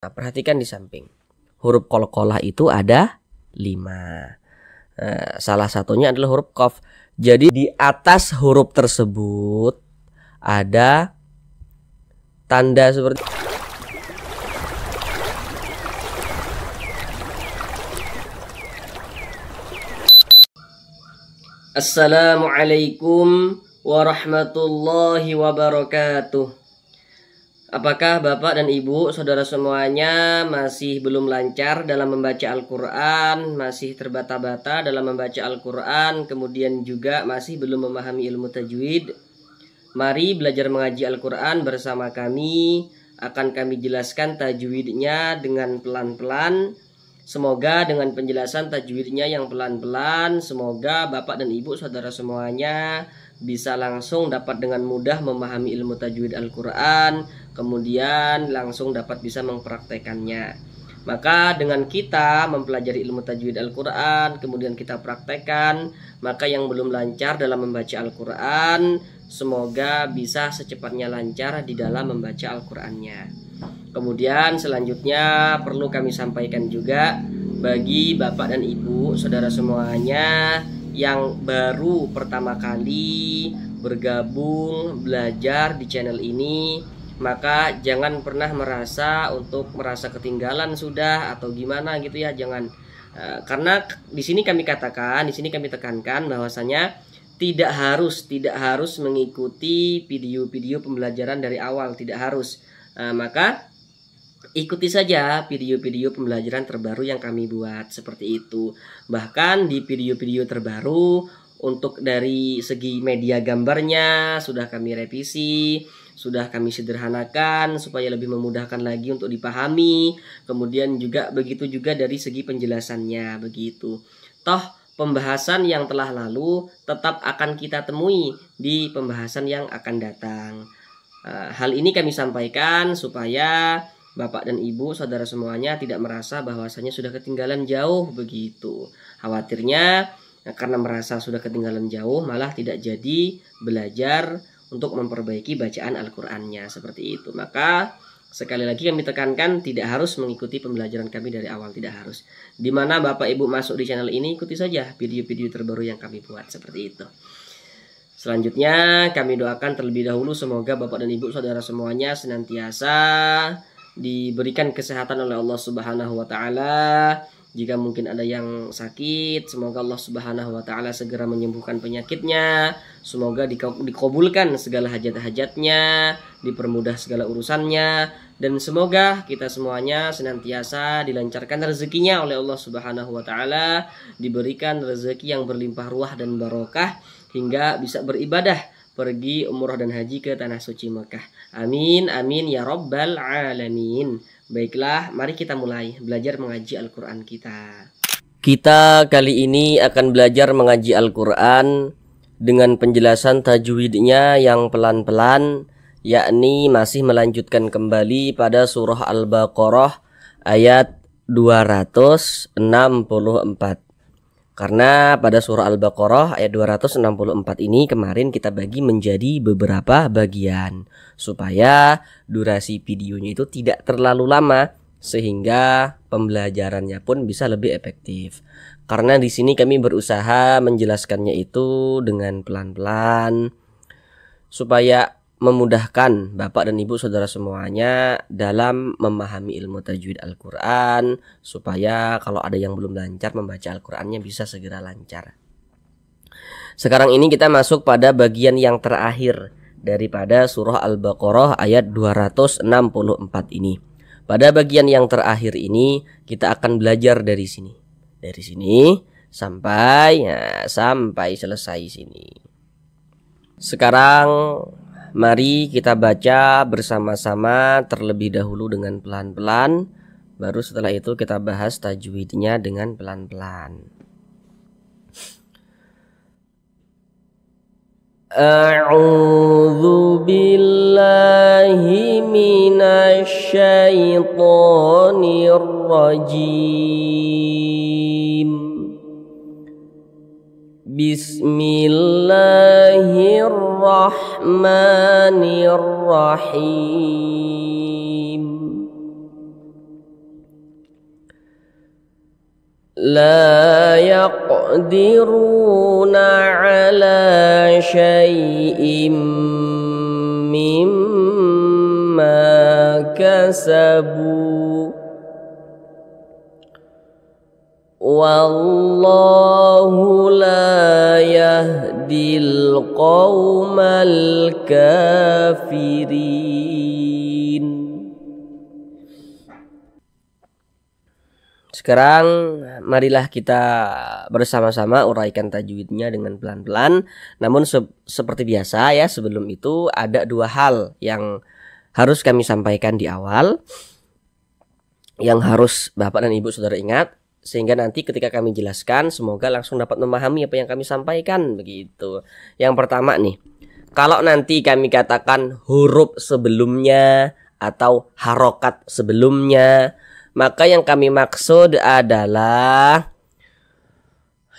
Nah, perhatikan di samping. Huruf qalqalah itu ada 5. Salah satunya adalah huruf qaf. Jadi di atas huruf tersebut ada tanda seperti Assalamualaikum warahmatullahi wabarakatuh. Apakah Bapak dan Ibu, saudara semuanya masih belum lancar dalam membaca Al-Quran, masih terbata-bata dalam membaca Al-Quran, kemudian juga masih belum memahami ilmu tajwid? Mari belajar mengaji Al-Quran bersama kami. Akan kami jelaskan tajwidnya dengan pelan-pelan. Semoga dengan penjelasan tajwidnya yang pelan-pelan, semoga Bapak dan Ibu saudara semuanya bisa langsung dapat dengan mudah memahami ilmu tajwid Al-Quran, kemudian langsung dapat bisa mempraktekannya. Maka dengan kita mempelajari ilmu tajwid Al-Quran, kemudian kita praktekkan, maka yang belum lancar dalam membaca Al-Quran, semoga bisa secepatnya lancar di dalam membaca Al-Qurannya. Kemudian selanjutnya perlu kami sampaikan juga bagi Bapak dan Ibu saudara semuanya yang baru pertama kali bergabung belajar di channel ini, maka jangan pernah merasa ketinggalan sudah atau gimana gitu ya, jangan. Karena di sini kami tekankan bahwasanya tidak harus mengikuti video-video pembelajaran dari awal, tidak harus. Maka ikuti saja video-video pembelajaran terbaru yang kami buat seperti itu. Bahkan di video-video terbaru untuk dari segi media gambarnya sudah kami revisi, sudah kami sederhanakan supaya lebih memudahkan lagi untuk dipahami. Kemudian juga begitu juga dari segi penjelasannya begitu. Toh pembahasan yang telah lalu tetap akan kita temui di pembahasan yang akan datang. Hal ini kami sampaikan supaya Bapak dan Ibu saudara semuanya tidak merasa bahwasanya sudah ketinggalan jauh begitu. Khawatirnya karena merasa sudah ketinggalan jauh malah tidak jadi belajar untuk memperbaiki bacaan Al-Qur'annya seperti itu. Maka sekali lagi kami tekankan tidak harus mengikuti pembelajaran kami dari awal, tidak harus. Dimana Bapak Ibu masuk di channel ini, ikuti saja video-video terbaru yang kami buat seperti itu. Selanjutnya kami doakan terlebih dahulu semoga Bapak dan Ibu saudara semuanya senantiasa diberikan kesehatan oleh Allah Subhanahu wa taala. Jika mungkin ada yang sakit, semoga Allah Subhanahu wa taala segera menyembuhkan penyakitnya. Semoga dikabulkan segala hajat-hajatnya, dipermudah segala urusannya, dan semoga kita semuanya senantiasa dilancarkan rezekinya oleh Allah Subhanahu wa taala, diberikan rezeki yang berlimpah ruah dan barokah hingga bisa beribadah pergi umrah dan haji ke tanah suci Mekah. Amin, amin ya rabbal alamin. Baiklah, mari kita mulai belajar mengaji Al-Quran kita. Kita kali ini akan belajar mengaji Al-Quran dengan penjelasan tajwidnya yang pelan-pelan, yakni masih melanjutkan kembali pada surah Al-Baqarah ayat 264. Karena pada surah Al-Baqarah ayat 264 ini kemarin kita bagi menjadi beberapa bagian supaya durasi videonya itu tidak terlalu lama sehingga pembelajarannya pun bisa lebih efektif. Karena di sini kami berusaha menjelaskannya itu dengan pelan-pelan supaya memudahkan Bapak dan Ibu saudara semuanya dalam memahami ilmu tajwid Al-Quran, supaya kalau ada yang belum lancar membaca Al-Qurannya bisa segera lancar. Sekarang ini kita masuk pada bagian yang terakhir daripada surah Al-Baqarah ayat 264 ini. Pada bagian yang terakhir ini kita akan belajar dari sini. Dari sini sampai selesai sini. Sekarang mari kita baca bersama-sama terlebih dahulu dengan pelan-pelan. Baru setelah itu kita bahas tajwidnya dengan pelan-pelan. A'udzu billahi minasy syaithanir rajim. Bismillahirrahmanirrahim. لا يقدرون على شيء مما كسبوا والله لا يهدي القوم الكافرين. Sekarang marilah kita bersama-sama uraikan tajwidnya dengan pelan-pelan. Namun seperti biasa ya, sebelum itu ada dua hal yang harus kami sampaikan di awal, yang harus Bapak dan Ibu saudara ingat, sehingga nanti ketika kami jelaskan semoga langsung dapat memahami apa yang kami sampaikan begitu. Yang pertama nih, kalau nanti kami katakan huruf sebelumnya atau harokat sebelumnya, maka yang kami maksud adalah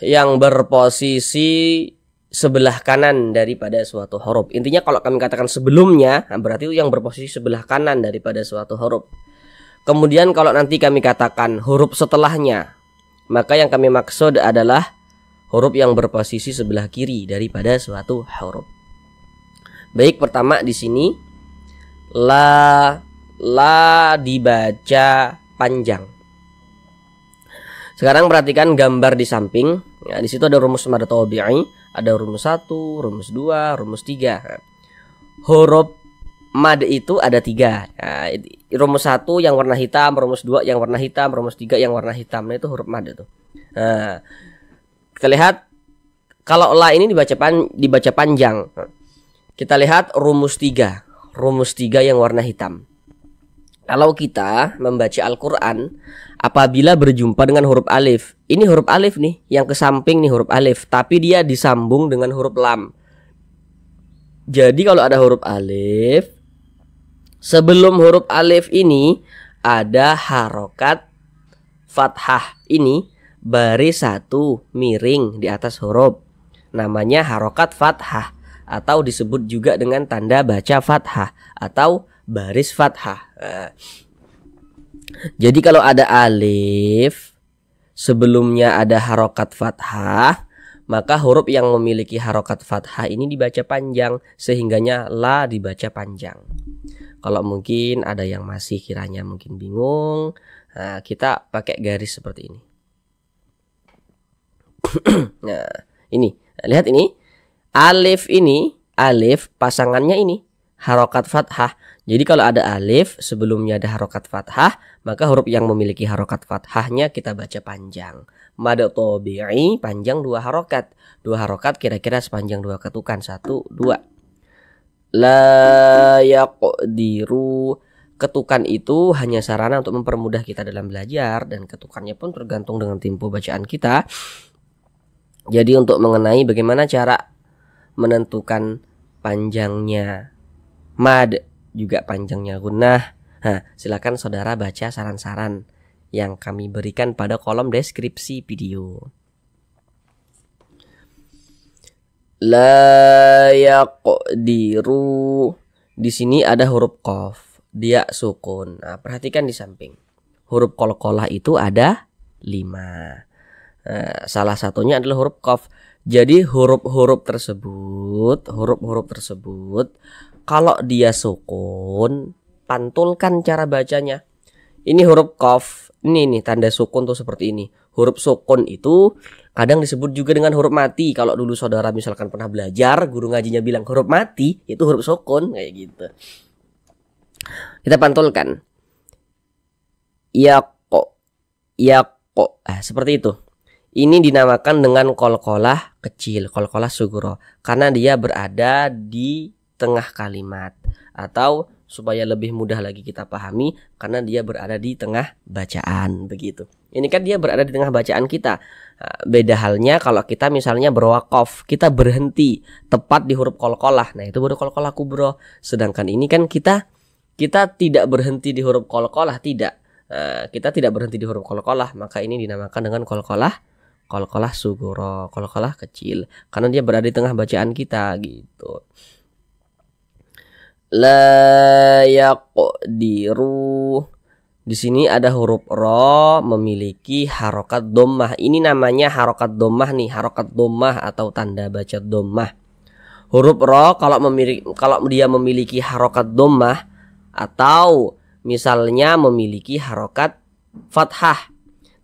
yang berposisi sebelah kanan daripada suatu huruf. Intinya kalau kami katakan sebelumnya, berarti itu yang berposisi sebelah kanan daripada suatu huruf. Kemudian kalau nanti kami katakan huruf setelahnya, maka yang kami maksud adalah huruf yang berposisi sebelah kiri daripada suatu huruf. Baik, pertama di sini la dibaca panjang. Sekarang perhatikan gambar di samping. Ya, di situ ada rumus mad tabi'i, ada rumus 1, rumus 2, rumus 3. Huruf mad itu ada 3. Nah, rumus 1 yang warna hitam, rumus 2 yang warna hitam, rumus 3 yang warna hitam. Nah, itu huruf mad itu. Nah, kita lihat kalau la ini dibaca panjang. Kita lihat rumus 3. Rumus 3 yang warna hitam. Kalau kita membaca Al-Qur'an, apabila berjumpa dengan huruf alif, ini huruf alif nih, yang ke samping nih huruf alif, tapi dia disambung dengan huruf lam. Jadi kalau ada huruf alif, sebelum huruf alif ini ada harokat fathah. Ini baris 1 miring di atas huruf, namanya harokat fathah, atau disebut juga dengan tanda baca fathah atau baris fathah. Jadi kalau ada alif, sebelumnya ada harokat fathah, maka huruf yang memiliki harokat fathah ini dibaca panjang, sehingganya la dibaca panjang. Kalau mungkin ada yang masih kiranya mungkin bingung, nah, kita pakai garis seperti ini. Nah, ini, lihat ini, alif ini, alif pasangannya ini harokat fathah. Jadi kalau ada alif sebelumnya ada harokat fathah, maka huruf yang memiliki harokat fathahnya kita baca panjang. Mad tabi'i panjang 2 harokat. 2 harokat kira-kira sepanjang 2 ketukan. 1, 2. La yaqdiru. Ketukan itu hanya sarana untuk mempermudah kita dalam belajar, dan ketukannya pun tergantung dengan tempo bacaan kita. Jadi untuk mengenai bagaimana cara menentukan panjangnya mad, juga panjangnya gunnah, nah, silakan saudara baca saran-saran yang kami berikan pada kolom deskripsi video. La yaqdiru. Di sini ada huruf qaf, dia sukun. Nah, perhatikan di samping. Huruf qalqalah itu ada 5. Nah, salah satunya adalah huruf qaf. Jadi huruf-huruf tersebut kalau dia sukun, pantulkan cara bacanya. Ini huruf qaf, ini nih tanda sukun tuh seperti ini. Huruf sukun itu kadang disebut juga dengan huruf mati. Kalau dulu saudara misalkan pernah belajar, guru ngajinya bilang huruf mati, itu huruf sukun, kayak gitu. Kita pantulkan. Yaqo, seperti itu. Ini dinamakan dengan qalqalah kecil, qalqalah sugro, karena dia berada di tengah kalimat, atau supaya lebih mudah lagi kita pahami, karena dia berada di tengah bacaan begitu. Ini kan dia berada di tengah bacaan kita. Beda halnya kalau kita misalnya berwaqaf, kita berhenti tepat di huruf qalqalah. Nah, itu baru qalqalah kubro. Sedangkan ini kan kita tidak berhenti di huruf qalqalah, tidak. Kita tidak berhenti di huruf qalqalah, maka ini dinamakan dengan qalqalah sugro, qalqalah kecil, karena dia berada di tengah bacaan kita gitu. La yaqdiru. Di sini ada huruf ro memiliki harokat dhammah. Ini namanya harokat dhammah nih, harokat dhammah atau tanda baca dhammah. Huruf ro kalau dia memiliki harokat dhammah atau misalnya memiliki harokat fathah.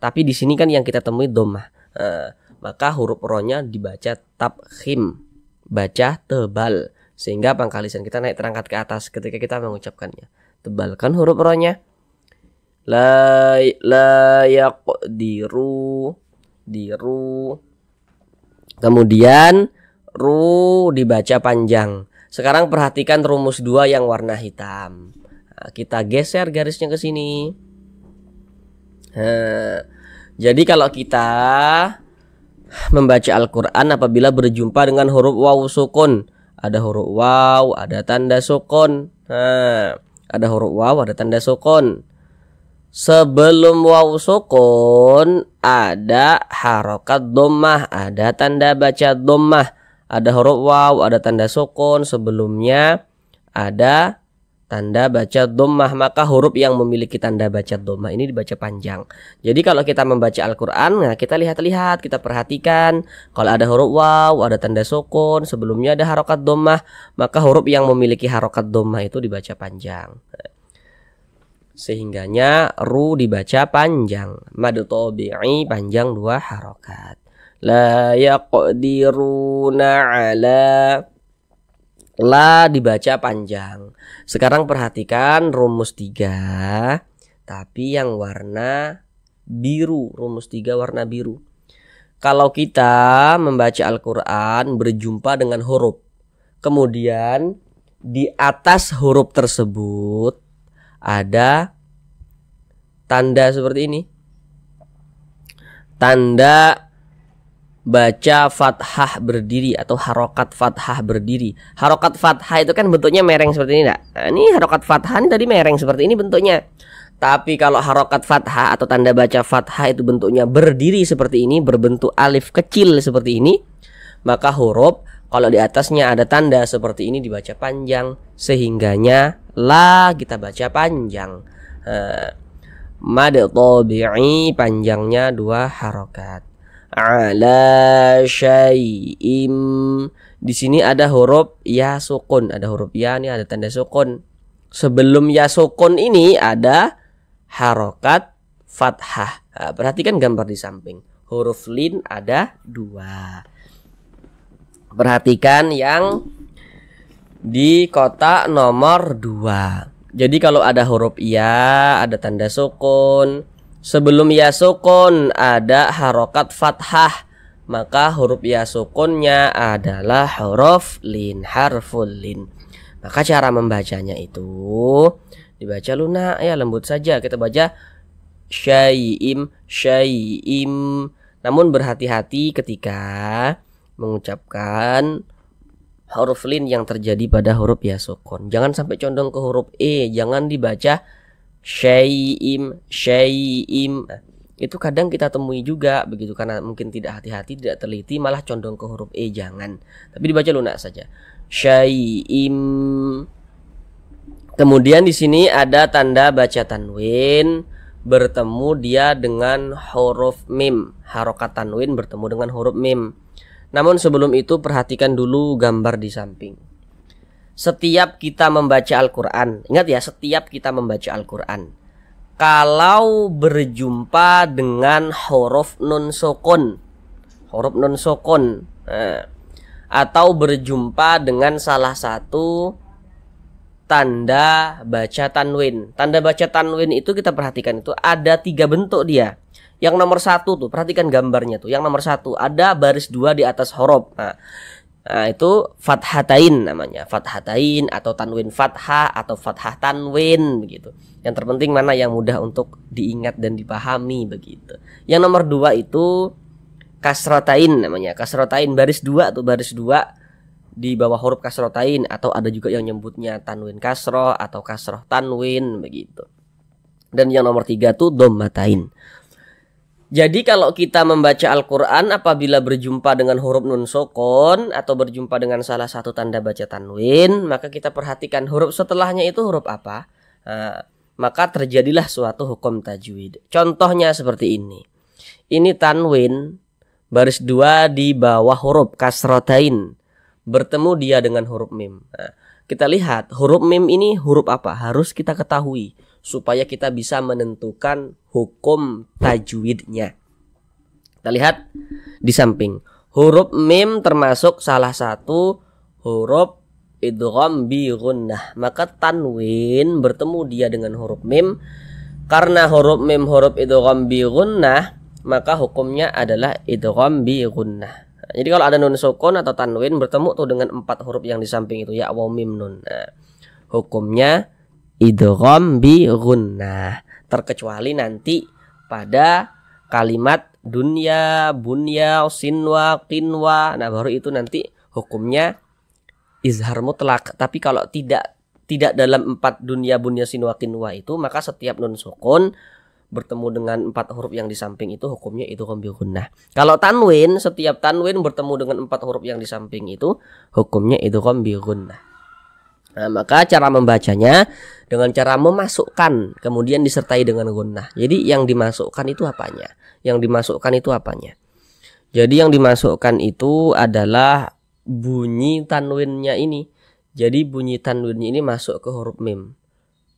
Tapi di sini kan yang kita temui dhammah. Maka huruf ro-nya dibaca tabkhim, baca tebal, sehingga pangkal lisan kita naik terangkat ke atas ketika kita mengucapkannya. Tebalkan huruf ro-nya. La yaqdiru, diru. Kemudian ru dibaca panjang. Sekarang perhatikan rumus 2 yang warna hitam. Nah, kita geser garisnya ke sini. Jadi kalau kita membaca Al-Quran apabila berjumpa dengan huruf waw sukun, ada huruf waw, ada tanda sukun. Ada huruf waw, ada tanda sukun. Sebelum waw sukun ada harokat dhammah, ada tanda baca dhammah. Ada huruf waw, ada tanda sukun, sebelumnya ada tanda baca dhammah. Maka huruf yang memiliki tanda baca dhammah ini dibaca panjang. Jadi kalau kita membaca Al-Quran, nah kita lihat-lihat, kita perhatikan. Kalau ada huruf waw, ada tanda sukun, sebelumnya ada harokat dhammah, maka huruf yang memiliki harokat dhammah itu dibaca panjang. Sehingganya ru dibaca panjang. Mad tabi'i panjang 2 harokat. La yaqdiruna ala, la dibaca panjang. Sekarang perhatikan rumus 3 tapi yang warna biru. Rumus 3 warna biru. Kalau kita membaca Al-Quran berjumpa dengan huruf, kemudian di atas huruf tersebut ada tanda seperti ini, tanda baca fathah berdiri atau harokat fathah berdiri. Harokat fathah itu kan bentuknya mereng seperti ini, enggak? Nah, ini harokat fathah ini tadi mereng seperti ini bentuknya. Tapi kalau harokat fathah atau tanda baca fathah itu bentuknya berdiri seperti ini, berbentuk alif kecil seperti ini, maka huruf kalau di atasnya ada tanda seperti ini dibaca panjang. Sehingganya la kita baca panjang. Mad tabi'i panjangnya 2 harokat. Ala syai'im. Di sini ada huruf ya sukun, ada huruf ya, ini ada tanda sukun. Sebelum ya sukun ini ada harokat fathah. Nah, perhatikan gambar di samping. Huruf lin ada 2. Perhatikan yang di kotak nomor 2. Jadi kalau ada huruf ya, ada tanda sukun. Sebelum ya sukun ada harokat fathah, maka huruf ya sukunnya adalah huruf lin, harful lin. Maka cara membacanya itu dibaca lunak ya, lembut saja. Kita baca syai'im, syai'im. Namun berhati-hati ketika mengucapkan huruf lin yang terjadi pada huruf ya sukun. Jangan sampai condong ke huruf e, jangan dibaca syai'im, syai'im. Nah, itu kadang kita temui juga begitu, karena mungkin tidak hati-hati, tidak teliti, malah condong ke huruf e, jangan. Tapi dibaca lunak saja. Syai'im. Kemudian di sini ada tanda baca tanwin, bertemu dia dengan huruf mim. Harokat tanwin bertemu dengan huruf mim. Namun sebelum itu perhatikan dulu gambar di samping. Setiap kita membaca Al-Quran, ingat ya, setiap kita membaca Al-Quran, kalau berjumpa dengan huruf nun sukun, atau berjumpa dengan salah satu tanda baca tanwin. Tanda baca tanwin itu kita perhatikan itu ada 3 bentuk dia. Yang nomor 1 tuh, perhatikan gambarnya tuh. Yang nomor 1 ada baris 2 di atas huruf. Nah, itu fathatain namanya. Fathatain atau tanwin fathah atau fathah tanwin begitu. Yang terpenting mana yang mudah untuk diingat dan dipahami begitu. Yang nomor 2 itu kasrotain namanya. Kasrotain baris 2 atau baris 2 di bawah huruf kasrotain, atau ada juga yang nyebutnya tanwin kasroh atau kasroh tanwin begitu. Dan yang nomor 3 tuh dhammatain. Jadi kalau kita membaca Al-Quran apabila berjumpa dengan huruf nun sukun atau berjumpa dengan salah satu tanda baca tanwin, maka kita perhatikan huruf setelahnya itu huruf apa. Nah, maka terjadilah suatu hukum tajwid. Contohnya seperti ini. Ini tanwin baris 2 di bawah huruf kasrotain, bertemu dia dengan huruf mim. Nah, kita lihat huruf mim ini huruf apa? Harus kita ketahui supaya kita bisa menentukan hukum tajwidnya. Kita lihat di samping. Huruf mim termasuk salah satu huruf idgham bi gunnah. Maka tanwin bertemu dia dengan huruf mim. Karena huruf mim huruf idgham bi gunnah, maka hukumnya adalah idgham bi gunnah. Jadi kalau ada nun sukun atau tanwin bertemu tuh dengan 4 huruf yang di samping itu, ya, waw, mim, nun. Nah, hukumnya idgham bi gunnah. Terkecuali nanti pada kalimat dunya, bunya, sinwa, qinwa. Nah, baru itu nanti hukumnya izhar mutlak. Tapi kalau tidak dalam 4 dunya, bunya, sinwa, qinwa itu, maka setiap nun sukun bertemu dengan 4 huruf yang di samping itu hukumnya idgham bi gunnah. Kalau tanwin, setiap tanwin bertemu dengan 4 huruf yang di samping itu hukumnya idgham bi gunnah. Nah, maka cara membacanya dengan cara memasukkan kemudian disertai dengan gunnah. Jadi yang dimasukkan itu apanya? Jadi yang dimasukkan itu adalah bunyi tanwinnya ini. Jadi bunyi tanwinnya ini masuk ke huruf mim,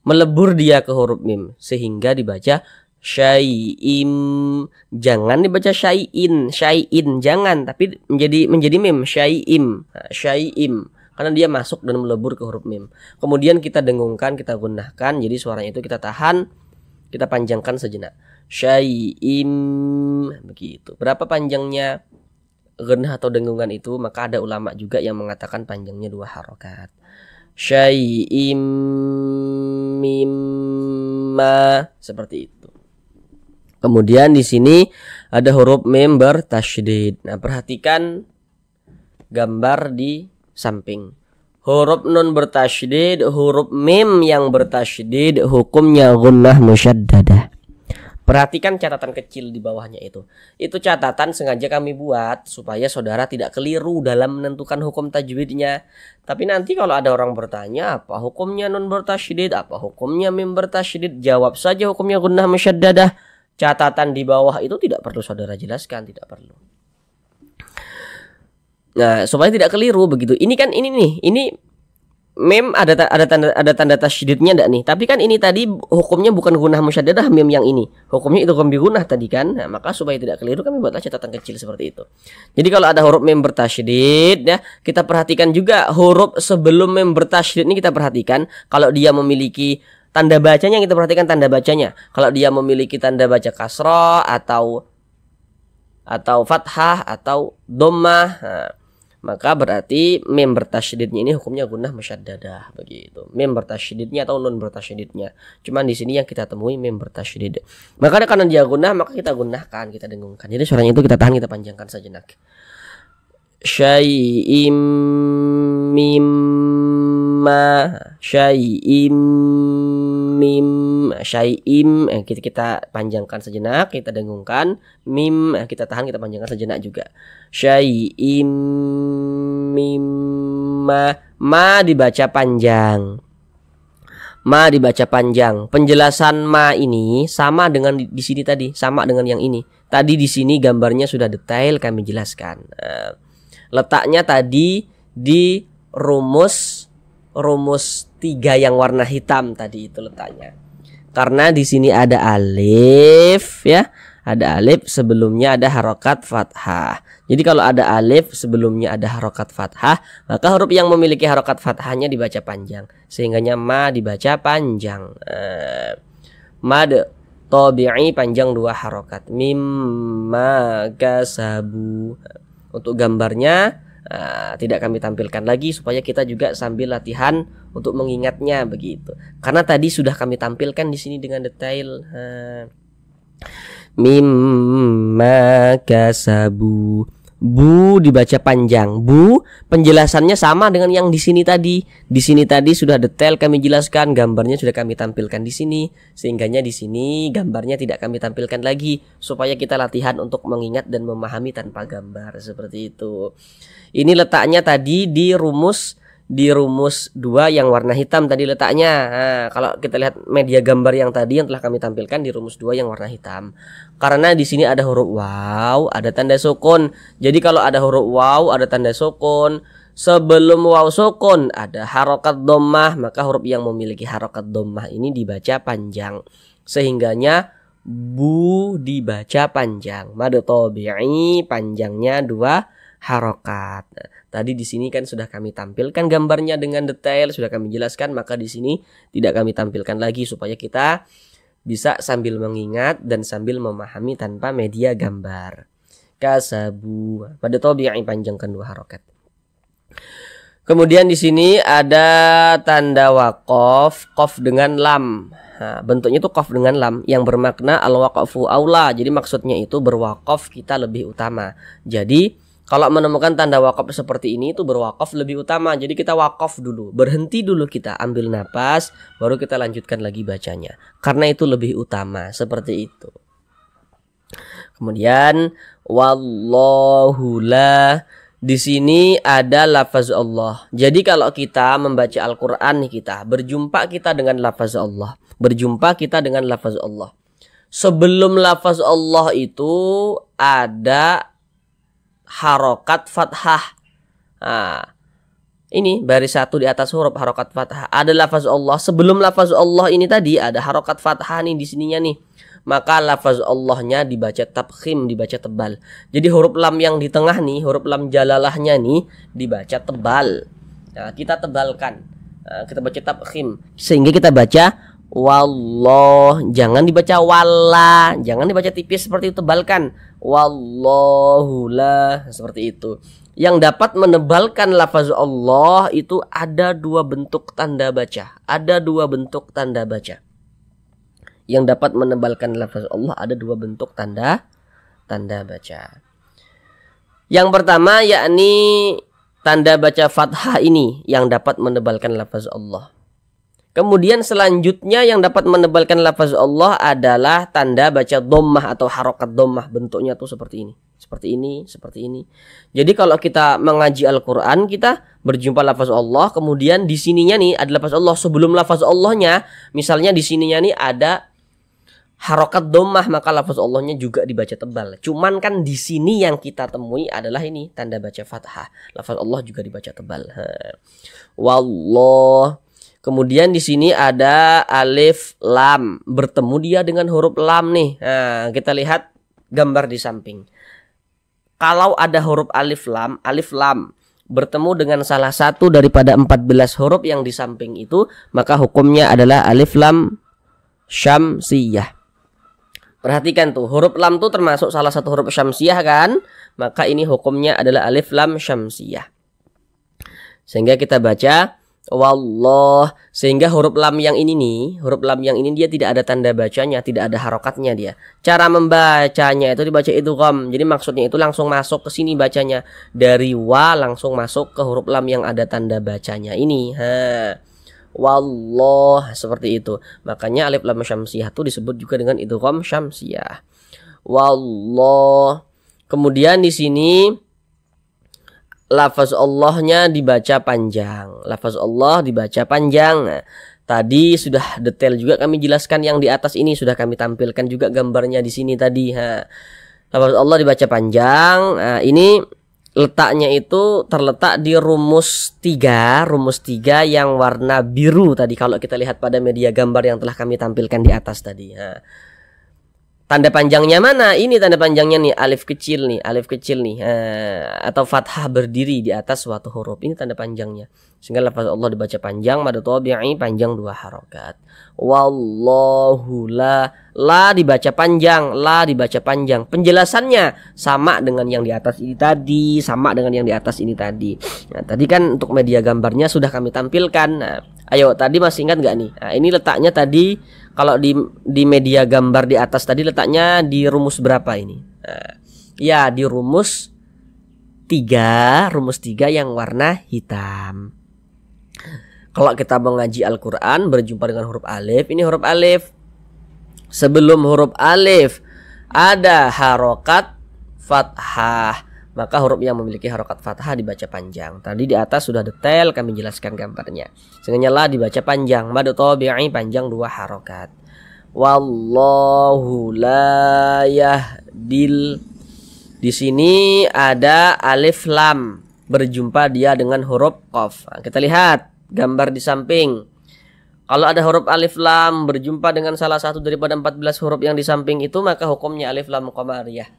melebur dia ke huruf mim sehingga dibaca syai'im. Jangan dibaca syai'in, jangan, tapi menjadi mim, syai'im. Nah, syai'im karena dia masuk dan melebur ke huruf mim. Kemudian kita dengungkan, kita gunnahkan, jadi suaranya itu kita tahan, kita panjangkan sejenak. Syai'im, begitu. Berapa panjangnya gunnah atau dengungan itu? Maka ada ulama juga yang mengatakan panjangnya 2 harokat. Syai'im mimma, seperti itu. Kemudian di sini ada huruf mim bertasydid. Nah, perhatikan gambar di samping. Huruf nun bertasydid, huruf mim yang bertasydid hukumnya gunnah musyaddadah. Perhatikan catatan kecil di bawahnya itu. Itu catatan sengaja kami buat supaya saudara tidak keliru dalam menentukan hukum tajwidnya. Tapi nanti kalau ada orang bertanya, apa hukumnya nun bertasydid, apa hukumnya mim bertasydid, jawab saja hukumnya gunnah musyaddadah. Catatan di bawah itu tidak perlu saudara jelaskan, tidak perlu. Nah, supaya tidak keliru begitu. Ini kan ini mim ada tanda tasydidnya enggak nih? Tapi kan ini tadi hukumnya bukan gunnah musyaddadah mim yang ini. Hukumnya itu idgham bi gunnah tadi kan. Nah, maka supaya tidak keliru kami buatlah catatan kecil seperti itu. Jadi kalau ada huruf mim bertasydid ya, kita perhatikan juga huruf sebelum mim bertasydid ini kita perhatikan kalau dia memiliki tanda bacanya, kita perhatikan tanda bacanya. Kalau dia memiliki tanda baca kasrah atau fathah atau dhammah, nah, maka berarti mim bertasydidnya ini hukumnya gunnah musyaddadah begitu. Mim bertasydidnya atau nun bertasydidnya. Cuman di sini yang kita temui mim bertasydid. Maka karena dia gunnah maka kita gunnahkan, kita dengungkan. Jadi suaranya itu kita tahan, kita panjangkan sejenak. Syai'im mimma, syai'im mim, syai'im kita panjangkan sejenak, kita dengungkan. Mim kita tahan, kita panjangkan sejenak juga. Syai'im mimma, ma dibaca panjang. Ma dibaca panjang. Penjelasan ma ini sama dengan di sini tadi, sama dengan yang ini. Tadi di sini gambarnya sudah detail kami jelaskan. Letaknya tadi di rumus 3 yang warna hitam tadi itu letaknya. Karena di sini ada alif ya, ada alif sebelumnya ada harokat fathah. Jadi kalau ada alif sebelumnya ada harokat fathah, maka huruf yang memiliki harokat fathahnya dibaca panjang, sehingganya ma dibaca panjang. Mad tabi'i panjang 2 harokat. Mimma kasabu. Untuk gambarnya tidak kami tampilkan lagi supaya kita juga sambil latihan untuk mengingatnya begitu. Karena tadi sudah kami tampilkan di sini dengan detail. Mimma kasabu. Bu dibaca panjang. Bu penjelasannya sama dengan yang di sini tadi. Di sini tadi sudah detail kami jelaskan, gambarnya sudah kami tampilkan di sini. Sehingganya di sini gambarnya tidak kami tampilkan lagi supaya kita latihan untuk mengingat dan memahami tanpa gambar seperti itu. Ini letaknya tadi di rumus di rumus 2 yang warna hitam tadi letaknya. Nah, kalau kita lihat media gambar yang tadi yang telah kami tampilkan di rumus 2 yang warna hitam. Karena di sini ada huruf waw, ada tanda sukun. Jadi kalau ada huruf waw, ada tanda sukun, sebelum waw sukun ada harokat dhammah, maka huruf yang memiliki harokat dhammah ini dibaca panjang. Sehingganya bu dibaca panjang. Mad tabi'i panjangnya 2 harokat. Tadi di sini kan sudah kami tampilkan gambarnya dengan detail, sudah kami jelaskan, maka di sini tidak kami tampilkan lagi supaya kita bisa sambil mengingat dan sambil memahami tanpa media gambar. Kasabu pada tabi'i panjangkan 2 harokat. Kemudian di sini ada tanda waqaf, qaf dengan lam. Nah, bentuknya itu qaf dengan lam yang bermakna al-waqfu aula. Jadi maksudnya itu berwaqaf kita lebih utama. Jadi kalau menemukan tanda wakaf seperti ini itu berwakaf lebih utama. Jadi kita wakaf dulu, berhenti dulu, kita ambil napas, baru kita lanjutkan lagi bacanya. Karena itu lebih utama, seperti itu. Kemudian wallahu la, di sini ada lafaz Allah. Jadi kalau kita membaca Al-Qur'an nih, kita berjumpa kita dengan lafaz Allah. Berjumpa kita dengan lafaz Allah. Sebelum lafaz Allah itu ada harokat fathah. Nah, ini baris 1 di atas huruf harokat fathah. Ada lafaz Allah. Sebelum lafaz Allah ini tadi ada harokat fathah nih di sininya nih. Maka lafaz Allahnya dibaca tabkhim, dibaca tebal. Jadi huruf lam yang di tengah nih, huruf lam jalalahnya nih dibaca tebal. Nah, kita tebalkan. Kita baca tabkhim sehingga kita baca wallah, jangan dibaca walla, jangan dibaca tipis seperti itu, tebalkan. Wallahu la, seperti itu. Yang dapat menebalkan lafaz Allah itu ada 2 bentuk tanda baca. Ada 2 bentuk tanda baca. Yang dapat menebalkan lafaz Allah ada 2 bentuk tanda baca. Yang pertama yakni tanda baca fathah ini yang dapat menebalkan lafaz Allah. Kemudian selanjutnya yang dapat menebalkan lafaz Allah adalah tanda baca dhammah atau harokat dhammah. Bentuknya tuh seperti ini. Seperti ini, seperti ini. Jadi kalau kita mengaji Al-Quran, kita berjumpa lafaz Allah, kemudian di sininya nih ada lafaz Allah. Sebelum lafaz Allahnya, misalnya di sininya nih ada harokat dhammah, maka lafaz Allahnya juga dibaca tebal. Cuman kan di sini yang kita temui adalah ini tanda baca fathah. Lafaz Allah juga dibaca tebal. Wallah. Kemudian di sini ada alif lam, bertemu dia dengan huruf lam nih. Nah, kita lihat gambar di samping. Kalau ada huruf alif lam bertemu dengan salah satu daripada 14 huruf yang di samping itu, maka hukumnya adalah alif lam syamsiyah. Perhatikan tuh, huruf lam tuh termasuk salah satu huruf syamsiyah kan? Maka ini hukumnya adalah alif lam syamsiyah. Sehingga kita baca wallah, sehingga huruf lam yang ini nih, huruf lam yang ini dia tidak ada tanda bacanya, tidak ada harokatnya dia. Cara membacanya itu dibaca idgham. Jadi maksudnya itu langsung masuk ke sini bacanya. Dari wa langsung masuk ke huruf lam yang ada tanda bacanya ini. Wallah, seperti itu. Makanya alif lam syamsiyah itu disebut juga dengan idgham syamsiyah. Wallah. Kemudian di sini lafaz Allahnya dibaca panjang. Lafaz Allah dibaca panjang. Nah, tadi sudah detail juga kami jelaskan yang di atas ini, sudah kami tampilkan juga gambarnya di sini tadi. Lafaz Allah dibaca panjang. Nah, ini letaknya itu terletak di rumus 3 yang warna biru tadi kalau kita lihat pada media gambar yang telah kami tampilkan di atas tadi. Tanda panjangnya mana? Ini tanda panjangnya nih, alif kecil nih, atau fathah berdiri di atas suatu huruf. Ini tanda panjangnya. Sehingga lafaz Allah dibaca panjang, mad tabi'i panjang 2 harokat. Wallahu la dibaca panjang, la dibaca panjang. Penjelasannya sama dengan yang di atas ini tadi, sama dengan yang di atas ini tadi. Nah, tadi kan untuk media gambarnya sudah kami tampilkan. Nah, ayo tadi masih ingat nggak nih? Nah, ini letaknya tadi. Kalau di media gambar di atas tadi letaknya di rumus berapa ini? Nah, ya di rumus 3 yang warna hitam. Kalau kita mengaji Al-Quran berjumpa dengan huruf alif, ini huruf alif. Sebelum huruf alif ada harokat fathah. maka huruf yang memiliki harokat fathah dibaca panjang. Tadi di atas sudah detail kami jelaskan gambarnya. Sehingga la dibaca panjang, mad tabi'i panjang 2 harokat. Wallahu la yahdil. Di sini ada alif lam berjumpa dia dengan huruf qaf. Nah, kita lihat gambar di samping. Kalau ada huruf alif lam berjumpa dengan salah satu daripada 14 huruf yang di samping itu, maka hukumnya alif lam qamariyah.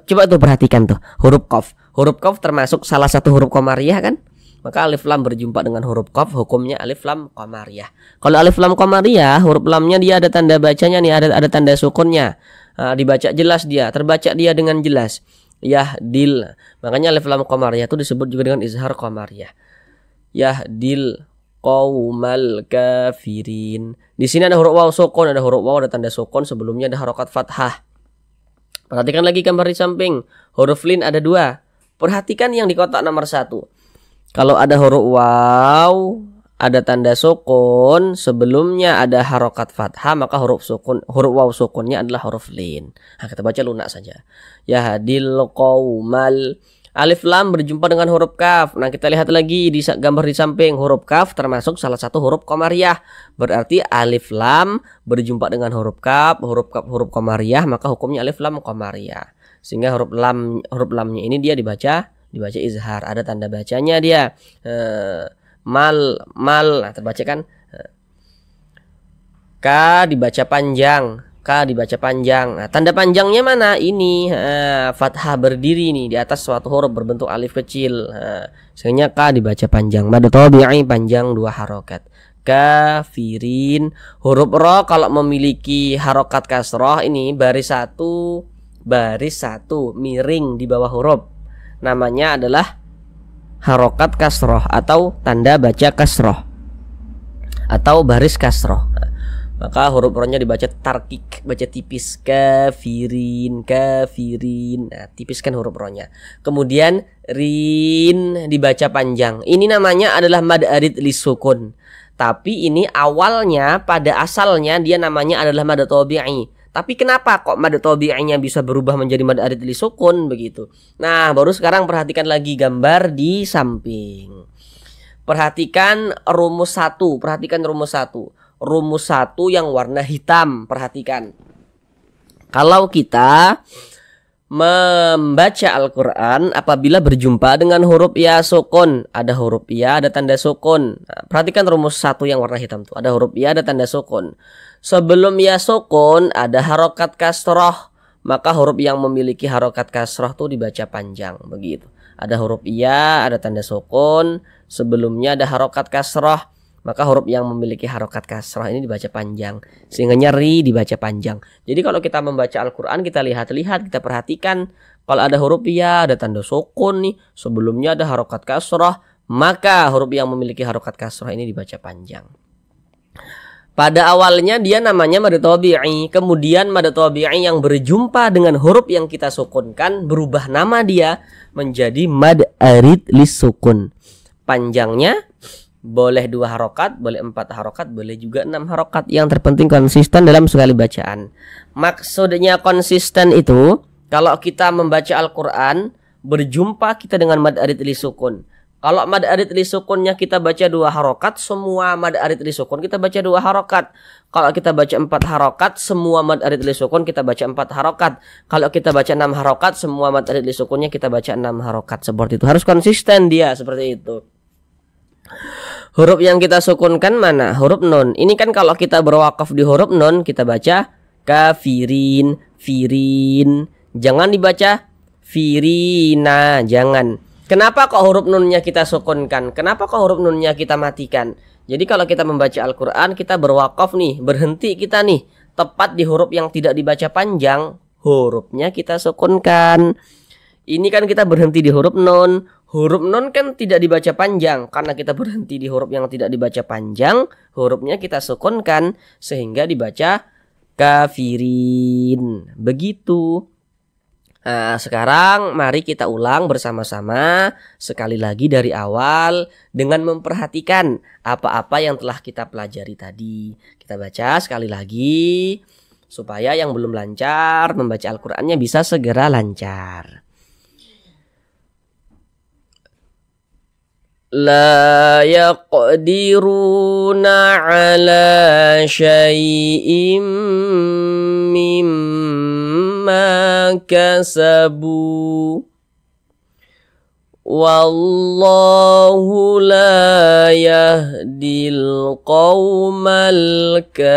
Coba tuh perhatikan tuh huruf qaf. Huruf qaf termasuk salah satu huruf qamariyah kan? Maka alif lam berjumpa dengan huruf qaf, hukumnya alif lam qamariyah. Kalau alif lam qamariyah, huruf lamnya dia ada tanda bacanya nih, ada tanda sukunnya. Dibaca jelas dia, terbaca dia dengan jelas. Yahdil. Makanya alif lam qamariyah itu disebut juga dengan izhar qamariyah. Yahdil qaumal kafirin. Di sini ada huruf waw sukun, ada huruf waw, ada tanda sukun, sebelumnya ada harokat fathah. Perhatikan lagi gambar di samping. Huruf lin ada 2. Perhatikan yang di kotak nomor 1. Kalau ada huruf waw, ada tanda sukun, sebelumnya ada harokat fathah, maka huruf waw sukunnya adalah huruf lin. Nah, kita baca lunak saja. Yahdil qaumal. Alif lam berjumpa dengan huruf kaf. Nah, kita lihat lagi di gambar di samping. Huruf kaf termasuk salah satu huruf qamariyah. Berarti alif lam berjumpa dengan huruf kaf, huruf qamariyah, maka hukumnya alif lam qamariyah. Sehingga huruf lamnya ini dia dibaca izhar. Ada tanda bacanya dia. Mal. Nah, terbaca kan? Ka dibaca panjang. Dibaca panjang. Nah, tanda panjangnya mana? Ini fathah berdiri nih di atas suatu huruf berbentuk alif kecil. Sehingga ka dibaca panjang. Mad tabi'i panjang 2 harokat. Kafirin. Huruf ro kalau memiliki harokat kasroh ini baris satu miring di bawah huruf. Namanya adalah harokat kasroh atau tanda baca kasroh atau baris kasroh. Maka huruf ro-nya dibaca tarkik, baca tipis. Kafirin. Nah, tipiskan huruf ro-nya. Kemudian rin dibaca panjang. Ini namanya adalah mad arid lisukun. Tapi ini awalnya pada asalnya dia namanya adalah mad tabi'i. Tapi kenapa kok mad tabi'inya bisa berubah menjadi mad arid lisukun begitu? Nah, baru sekarang perhatikan lagi gambar di samping. Perhatikan rumus 1. Rumus 1 yang warna hitam. Perhatikan. Kalau kita membaca Al-Quran apabila berjumpa dengan huruf ya sukun, ada huruf ya, ada tanda sukun. Nah, perhatikan rumus 1 yang warna hitam tuh. Ada huruf ya, ada tanda sukun. Sebelum ya sukun ada harokat kasroh, maka huruf yang memiliki harokat kasroh tuh dibaca panjang begitu. Ada huruf ya, ada tanda sukun, sebelumnya ada harokat kasroh, maka huruf yang memiliki harokat kasroh ini dibaca panjang. Sehingga nyeri dibaca panjang. Jadi kalau kita membaca Al-Quran, kita lihat, kita perhatikan. Kalau ada huruf ya, ada tanda sukun nih, sebelumnya ada harokat kasroh, maka huruf yang memiliki harokat kasroh ini dibaca panjang. Pada awalnya dia namanya mad tabi'i. Kemudian mad tabi'i yang berjumpa dengan huruf yang kita sukunkan berubah nama dia menjadi mad arid lisukun. Panjangnya boleh 2 harokat, boleh 4 harokat, boleh juga 6 harokat. Yang terpenting konsisten dalam sekali bacaan. Maksudnya konsisten itu kalau kita membaca Al-Quran berjumpa kita dengan mad arid lisukun. Kalau mad arid lisukunnya kita baca 2 harokat, semua mad arid lisukun kita baca 2 harokat. Kalau kita baca 4 harokat, semua mad arid lisukun kita baca 4 harokat. Kalau kita baca 6 harokat, semua mad arid lisukunnya kita baca 6 harokat. Seperti itu. Harus konsisten dia seperti itu. Huruf yang kita sukunkan mana? Huruf nun. Ini kan kalau kita berwakaf di huruf nun, kita baca kafirin, firin. Jangan dibaca firina, jangan. Kenapa kok huruf nunnya kita sukunkan? Kenapa kok huruf nunnya kita matikan? Jadi kalau kita membaca Al-Quran, kita berwakaf nih, berhenti kita nih, tepat di huruf yang tidak dibaca panjang, hurufnya kita sukunkan. Ini kan kita berhenti di huruf nun. Huruf nun kan tidak dibaca panjang. Karena kita berhenti di huruf yang tidak dibaca panjang, hurufnya kita sukunkan sehingga dibaca kafirin. Begitu. Nah, sekarang mari kita ulang bersama-sama sekali lagi dari awal dengan memperhatikan apa-apa yang telah kita pelajari tadi. Kita baca sekali lagi supaya yang belum lancar membaca Al-Qur'annya bisa segera lancar. لا يقدرون على شيء مما كسبوا والله لا يهدي القوم الكافرين.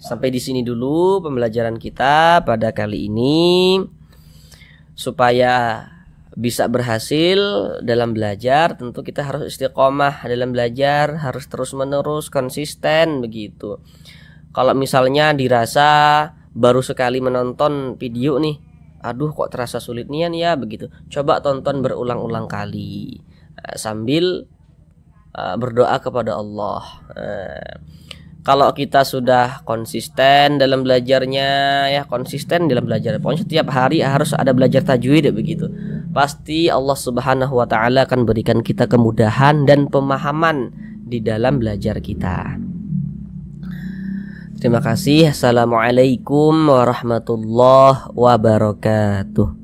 Sampai di sini dulu pembelajaran kita pada kali ini. Supaya bisa berhasil dalam belajar, tentu kita harus istiqomah dalam belajar, harus terus menerus konsisten begitu. Kalau misalnya dirasa baru sekali menonton video nih, aduh kok terasa sulit nian ya begitu, coba tonton berulang-ulang kali sambil berdoa kepada Allah. Kalau kita sudah konsisten dalam belajarnya, ya konsisten dalam belajar, pokoknya setiap hari harus ada belajar tajwid begitu, pasti Allah Subhanahu wa Ta'ala akan berikan kita kemudahan dan pemahaman di dalam belajar kita. Terima kasih. Assalamualaikum warahmatullahi wabarakatuh.